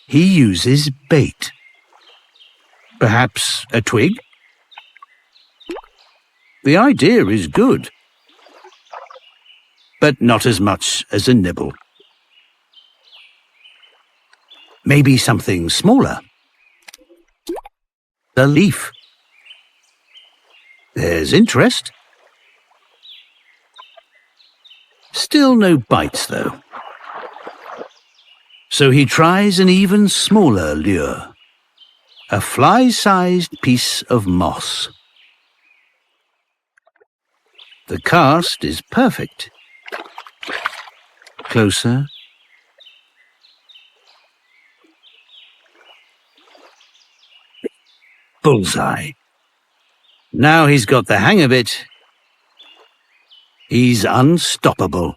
he uses bait. Perhaps a twig? The idea is good, but not as much as a nibble. Maybe something smaller. A leaf. There's interest. Still no bites, though. So he tries an even smaller lure. A fly-sized piece of moss. The cast is perfect. Closer. Bullseye. Now he's got the hang of it. He's unstoppable.